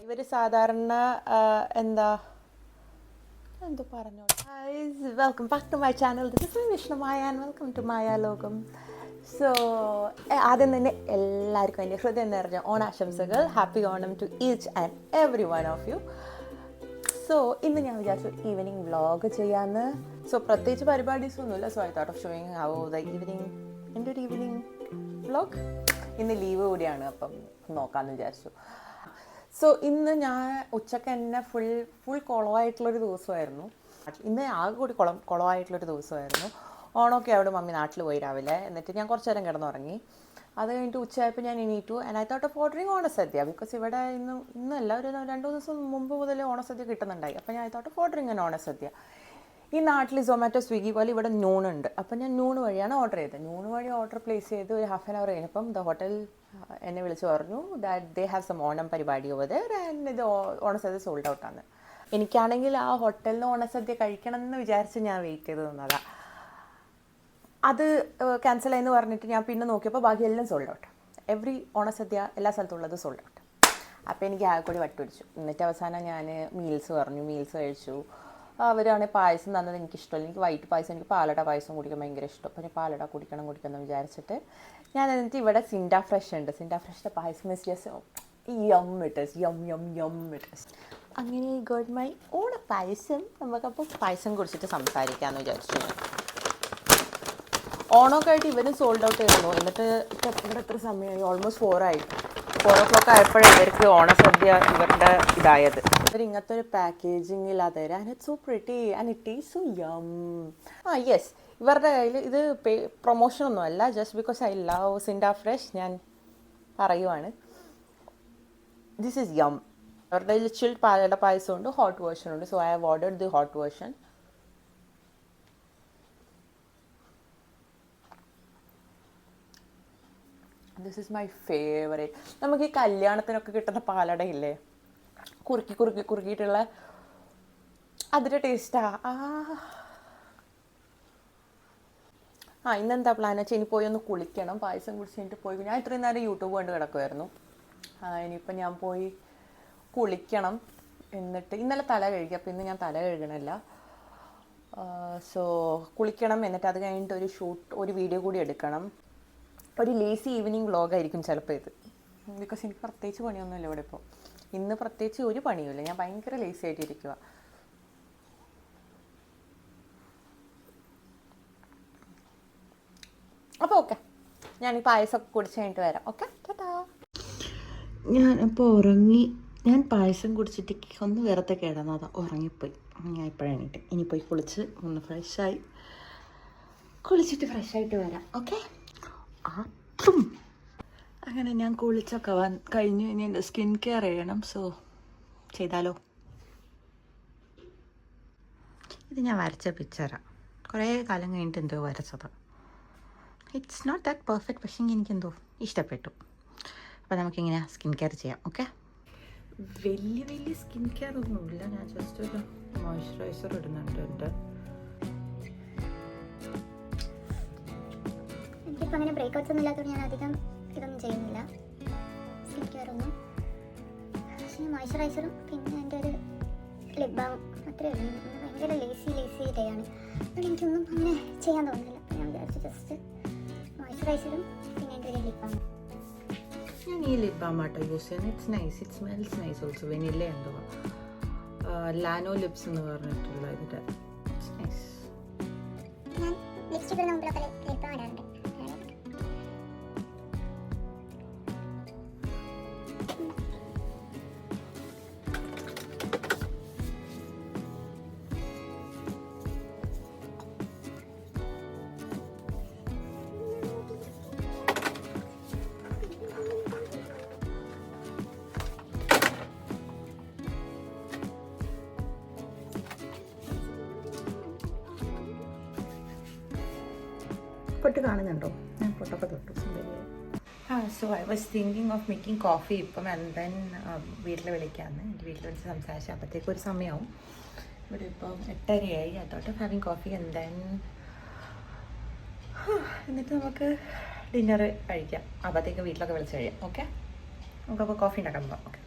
ഇവർ സാധാരണ എന്താ എന്തോ പറഞ്ഞു. Guys welcome back to my channel. This is Vishnu Maya and welcome to Maya ലോകം. സോ ആദ്യം തന്നെ എല്ലാവർക്കും എൻ്റെ ഹൃദയം നിറഞ്ഞ ഓണാശംസകൾ. Happy Onam to each and every one of you. So ഇന്ന് ഞാൻ വിചാരിച്ചു ഈവനിങ് വ്ളോഗ് ചെയ്യാമെന്ന്. സോ പ്രത്യേകിച്ച് പരിപാടീസൊന്നുമില്ല. So I thought of showing how the evening എൻ്റെ ഒരു ഈവനിങ് വ്ളോഗ്. ഇന്ന് ലീവ് കൂടിയാണ്, അപ്പം നോക്കാമെന്ന് വിചാരിച്ചു. സോ ഇന്ന് ഞാൻ ഉച്ചയ്ക്ക് തന്നെ ഫുൾ കുളമായിട്ടുള്ളൊരു ദിവസമായിരുന്നു. ഇന്ന് ആകെ കൂടി കുളമായിട്ടുള്ളൊരു ദിവസമായിരുന്നു. ഓണമൊക്കെ അവിടെ മമ്മി നാട്ടിൽ പോയി രാവിലെ. എന്നിട്ട് ഞാൻ കുറച്ച് നേരം കിടന്നുറങ്ങി. അത് കഴിഞ്ഞിട്ട് ഉച്ചയായപ്പോൾ ഞാൻ എണീറ്റു. And I thought of ordering Onasadya. Because ഇവിടെ ഇന്നല്ല ഒരു 2 ദിവസം മുമ്പ് മുതൽ ഓണസദ്യ കിട്ടുന്നുണ്ടായി. അപ്പോൾ ഞാൻ ഐ തോട്ട് ഓഫ് ഓർഡറിങ് ആണ് ഓണസദ്യ. ഈ നാട്ടിൽ സൊമാറ്റോ സ്വിഗ്ഗി പോലെ ഇവിടെ നൂണുണ്ട്. അപ്പം ഞാൻ നൂണ് വഴിയാണ് ഓർഡർ ചെയ്തത്. നൂണ് വഴി ഓർഡർ പ്ലേസ് ചെയ്ത് ഒരു ഹാഫ് ആൻ അവർ കഴിഞ്ഞപ്പം ദ ഹോട്ടൽ എന്നെ വിളിച്ച് പറഞ്ഞു that they have some Onam പരിപാടി ഓവർ ദെയർ ആൻഡ് ഇത് ഓണസദ്യ സോൾഡ് ഔട്ടാണ്. എനിക്കാണെങ്കിൽ ആ ഹോട്ടലിൽ നിന്ന് ഓണസദ്യ കഴിക്കണം എന്ന് വിചാരിച്ച് ഞാൻ വെയിറ്റ് ചെയ്ത് നിന്നതാണ്. അത് ക്യാൻസലായെന്ന് പറഞ്ഞിട്ട് ഞാൻ പിന്നെ നോക്കിയപ്പോൾ ബാക്കി എല്ലാം സോൾഡ് ഔട്ട്. എവറി ഓണസദ്യ എല്ലാ സ്ഥലത്തുള്ളത് സോൾഡ് ഔട്ട്. അപ്പോൾ എനിക്ക് ആകെ കൂടി വട്ടുപിടിച്ചു. എന്നിട്ട് അവസാനം ഞാൻ മീൽസ് പറഞ്ഞു. മീൽസ് കഴിച്ചു. അവരാണെങ്കിൽ പായസം തന്നത് എനിക്കിഷ്ടമല്ല. എനിക്ക് വൈറ്റ് പായസം, എനിക്ക് പാലട പായസം കുടിക്കാൻ ഭയങ്കര ഇഷ്ടം. അപ്പോൾ ഞാൻ പാലട കുടിക്കണം എന്ന് വിചാരിച്ചിട്ട് ഞാൻ എന്നിട്ട് ഇവിടെ സിൻഡ ഫ്രഷ് ഉണ്ട്. സിൻഡ ഫ്രഷിൻ്റെ പായസം ഇസ് ജസ്റ്റ് യം ഇറ്റ് ഈസ് യം ഇറ്റ് ഈസ്. അങ്ങനെ ഗോഡ് മൈ ഓണ പായസം. നമുക്കപ്പോൾ പായസം കുടിച്ചിട്ട് സംസാരിക്കാമെന്ന് വിചാരിച്ചു. ഓണമൊക്കെ ആയിട്ട് ഇവരും സോൾഡ് ഔട്ട് ആയിരുന്നു. എന്നിട്ട് ഇവിടെ എത്ര സമയമായി? ഓൾമോസ്റ്റ് 4 o'clock ആയപ്പോഴേ ഇവർക്ക് ഓണസദ്യ ഇവരുടെ ഇതായത്. ഇവർ ഇങ്ങനത്തെ ഒരു പാക്കേജിങ്ങിൽ അത് തരാം. And it's so pretty and it is so യം. യെസ്, ഇവരുടെ കയ്യിൽ ഇത് പ്രൊമോഷനൊന്നും അല്ല. Just because I love Sinda fresh ഞാൻ പറയുവാണ്. ദിസ് ഈസ് യം. അവരുടെ കയ്യിൽ ചിൽഡ് പാലട പായസമുണ്ട്, ഹോട്ട് വേർഷൻ ഉണ്ട്. So I have ordered the hot version. This is my favourite. നമുക്ക് ഈ കല്യാണത്തിനൊക്കെ കിട്ടുന്ന പാലടയില്ലേ, കുറുക്കിയിട്ടുള്ള അതിൻ്റെ ടേസ്റ്റാ. ഇന്നെന്താ പ്ലാൻ വെച്ചാൽ ഇനി പോയി ഒന്ന് കുളിക്കണം. പായസം കുടിച്ച് കഴിഞ്ഞിട്ട് പോയി. ഞാൻ ഇത്രയും നേരം യൂട്യൂബ് കണ്ട് കിടക്കുമായിരുന്നു. ഇനിയിപ്പോൾ ഞാൻ പോയി കുളിക്കണം. എന്നിട്ട് ഇന്നലെ തല കഴുകി, അപ്പോൾ ഇന്ന് ഞാൻ തല കഴുകണമല്ല. സോ കുളിക്കണം. എന്നിട്ട് അത് കഴിഞ്ഞിട്ട് ഒരു വീഡിയോ കൂടി എടുക്കണം. ഒരു ലേസി ഈവനിങ് വ്ളോഗായിരിക്കും ചിലപ്പോൾ ഇത്. ബിക്കോസ് എനിക്ക് പ്രത്യേകിച്ച് പണിയൊന്നുമില്ല ഇവിടെ ഇപ്പോൾ. ഇന്ന് പ്രത്യേകിച്ച് ഒരു പണിയുമില്ല. ഞാൻ ഭയങ്കര ലേസി ആയിട്ടിരിക്കുക. അപ്പോൾ ഓക്കെ, ഞാൻ ഈ പായസമൊക്കെ കുടിച്ച് കഴിഞ്ഞിട്ട് വരാം. ഓക്കെ, ടാറ്റാ. ഞാനപ്പോൾ ഉറങ്ങി. ഞാൻ പായസം കുടിച്ചിട്ട് ഒന്ന് വെറുതെ കിടന്നതാണ്, ഉറങ്ങിപ്പോയി. ഞാൻ ഇപ്പോഴാണ് എണീറ്റ്. ഇനി പോയി കുളിച്ച് ഒന്ന് കുളിച്ചിട്ട് ഫ്രഷായിട്ട് വരാം. ഓക്കെ. അങ്ങനെ ഞാൻ കുളിച്ചൊക്കെ കഴിഞ്ഞു. ഇനി എൻ്റെ സ്കിൻ കെയർ ചെയ്യണം. സോ ചെയ്താലോ? ഇത് ഞാൻ വരച്ച പിക്ചറാണ്. കുറേ കാലം കഴിഞ്ഞിട്ട് എന്തോ വരച്ചത്. ഇറ്റ്സ് നോട്ട് ദാറ്റ് പെർഫെക്റ്റ്, പക്ഷേ എനിക്കെന്തോ ഇഷ്ടപ്പെട്ടു. അപ്പോൾ നമുക്കിങ്ങനെ സ്കിൻ കെയർ ചെയ്യാം. ഓക്കെ. വലിയ സ്കിൻ കെയർ ഒന്നുമില്ല. ഞാൻ ജസ്റ്റ് ഒരു മോയ്സ്ചറൈസർ ഇടുന്നുണ്ട്. എനിക്കിപ്പോൾ അങ്ങനെ ബ്രേക്ക്ഔട്ട്സ് ഒന്നും ഇല്ലാത്തതുകൊണ്ട് ഞാൻ അധികം ഇതൊന്നും ചെയ്യുന്നില്ല, സ്കിൻ കെയർ ഒന്നും. പക്ഷേ മോയ്സ്ചറൈസറും പിന്നെ എൻ്റെ ഒരു ലിപ് ബാമും അത്രയേ ഉള്ളൂ. ഭയങ്കര ലേസി ഡേ ആണ്. അതുകൊണ്ട് എനിക്കൊന്നും അങ്ങനെ ചെയ്യാൻ തോന്നുന്നില്ല. അപ്പോൾ ഞാൻ വിചാരിച്ചു ജസ്റ്റ് മോയ്സ്ചറൈസറും പിന്നെ എൻ്റെ ഒരു ലിപ് ബാമും. ഞാൻ ഈ ലിപ് ബാം ആട്ടോ യൂസ് ചെയ്യുന്നത്. It's nice, it smells nice also. Vanilla എന്തോ ലാനോ ലിപ്സ് എന്ന് പറഞ്ഞിട്ടുള്ള ഇതിൻ്റെ. It's nice. ഞാൻ ലിപ്സ്റ്റിക് ഇടുന്ന മുമ്പിലൊക്കെ ലിപ് ബാം ഇടാറുണ്ട്. പൊട്ട് കാണുന്നുണ്ടോ? ഞാൻ പൊട്ടൊക്കെ തൊട്ടു. So I was thinking of making coffee ഇപ്പം. ആൻഡ് ദെൻ വീട്ടിൽ വിളിക്കാമെന്ന്. എൻ്റെ വീട്ടിൽ വിളിച്ച് സംസാരിച്ച് അപ്പോഴത്തേക്ക് ഒരു സമയമാവും. ഇവിടെ ഇപ്പം 8:30 I thought of having coffee. And then എന്നിട്ട് നമുക്ക് ഡിന്നർ കഴിക്കാം. അപ്പോഴത്തേക്ക് വീട്ടിലൊക്കെ വിളിച്ച് കഴിയാം. ഓക്കെ, നമുക്കപ്പോൾ കോഫി ഉണ്ടാക്കാൻ പോകാം. ഓക്കെ.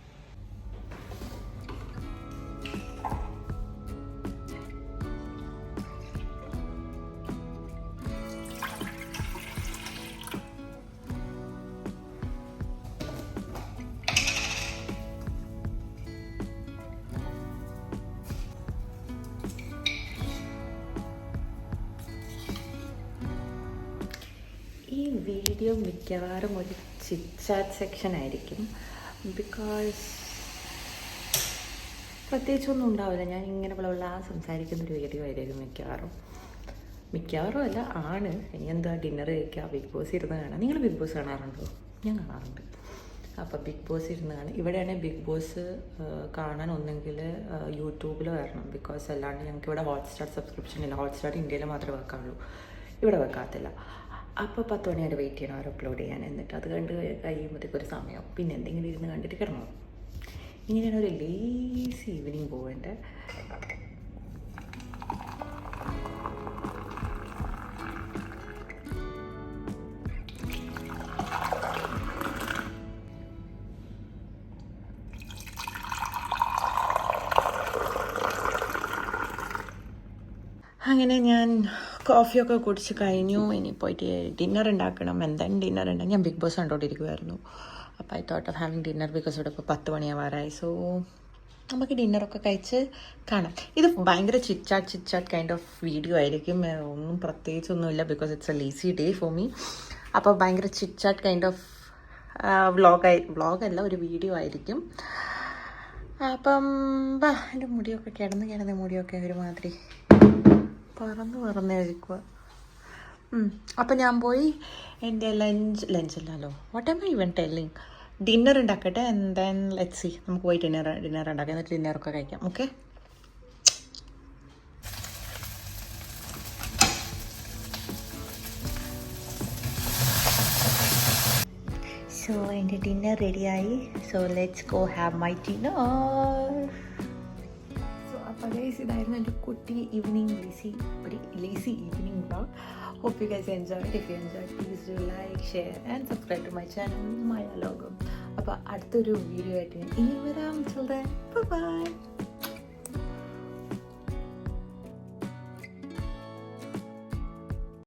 വീഡിയോ മിക്കവാറും ഒരു ചിറ്റ്-ചാറ്റ് സെക്ഷൻ ആയിരിക്കും. ബിക്കോസ് പ്രത്യേകിച്ചൊന്നും ഉണ്ടാവില്ല. ഞാൻ ഇങ്ങനെ സംസാരിക്കുന്നൊരു വീഡിയോ ആയിരിക്കും മിക്കവാറും അല്ല ആണ്. ഇനി എന്താ ഡിന്നർ കഴിക്കുക, ബിഗ് ബോസ് ഇരുന്ന് കാണാം. നിങ്ങൾ ബിഗ് ബോസ് കാണാറുണ്ടോ? ഞാൻ കാണാറുണ്ട്. അപ്പോൾ ബിഗ് ബോസ് ഇരുന്ന് കാണാം. ഇവിടെയാണെങ്കിൽ ബിഗ് ബോസ് കാണാൻ ഒന്നെങ്കിൽ യൂട്യൂബിൽ വരണം. ബിക്കോസ് അല്ലാണ്ട് ഞങ്ങൾക്ക് ഇവിടെ ഹോട്ട്സ്റ്റാർ സബ്സ്ക്രിപ്ഷൻ ഇല്ല. ഹോട്ട്സ്റ്റാർ ഇന്ത്യയിൽ മാത്രമേ വെക്കാറുള്ളൂ, ഇവിടെ വെക്കാത്തില്ല. അപ്പോൾ 10 മണി വരെ വെയിറ്റ് ചെയ്യണം അവർ അപ്ലോഡ് ചെയ്യാൻ. എന്നിട്ട് അത് കണ്ട് കഴിയുമ്പോഴത്തേക്ക് ഒരു സമയം, പിന്നെ എന്തെങ്കിലും ഇരുന്ന് കണ്ടിട്ട് കിടന്നു. ഇങ്ങനെയാണ് ഒരു ലേസി ഈവനിങ് പോകേണ്ടത്. അങ്ങനെ ഞാൻ കോഫിയൊക്കെ കുടിച്ച് കഴിഞ്ഞു. ഇനി പോയിട്ട് ഡിന്നർ ഉണ്ടാക്കണം. എന്താണ് ഡിന്നർ ഉണ്ടാക്കി? ഞാൻ ബിഗ് ബോസ് കണ്ടോണ്ടിരിക്കുമായിരുന്നു. അപ്പോൾ I thought of having dinner because ഇവിടെ ഇപ്പോൾ 10 മണിയാവാറായി. സോ നമുക്ക് ഡിന്നറൊക്കെ കഴിച്ച് കാണാം. ഇത് ഭയങ്കര ചിറ്റ്-ചാറ്റ് കൈൻഡ് ഓഫ് വീഡിയോ ആയിരിക്കും. ഒന്നും പ്രത്യേകിച്ചൊന്നുമില്ല because it's A lazy day for me. അപ്പോൾ ഭയങ്കര ചിറ്റ്-ചാറ്റ് കൈൻഡ് ഓഫ് വ്ളോഗല്ല, ഒരു വീഡിയോ ആയിരിക്കും. അപ്പം എൻ്റെ മുടിയൊക്കെ കിടന്ന് മുടിയൊക്കെ ഒരുമാതിരി പറന്നിരിക്കുക. അപ്പം ഞാൻ പോയി എൻ്റെ ലഞ്ചല്ലല്ലോ, what am I even telling, dinner ഉണ്ടാക്കട്ടെ. ആൻഡ് ദെൻ ലെറ്റ്സ് സീ, നമുക്ക് പോയി ഡിന്നർ ഉണ്ടാക്കാം. എന്നിട്ട് ഡിന്നറൊക്കെ കഴിക്കാം. ഓക്കെ. സോ എൻ്റെ ഡിന്നർ റെഡിയായി. So let's go have my dinner. അപ്പോൾ ഇതായിരുന്നു എൻ്റെ കുട്ടി evening lazy evening vlog. Hope you guys enjoyed. If you enjoyed, please do like, share and subscribe to my channel, Maya Logam. അപ്പോൾ അടുത്തൊരു video ആയിട്ട് ഇനി വരാം. Till then, bye bye.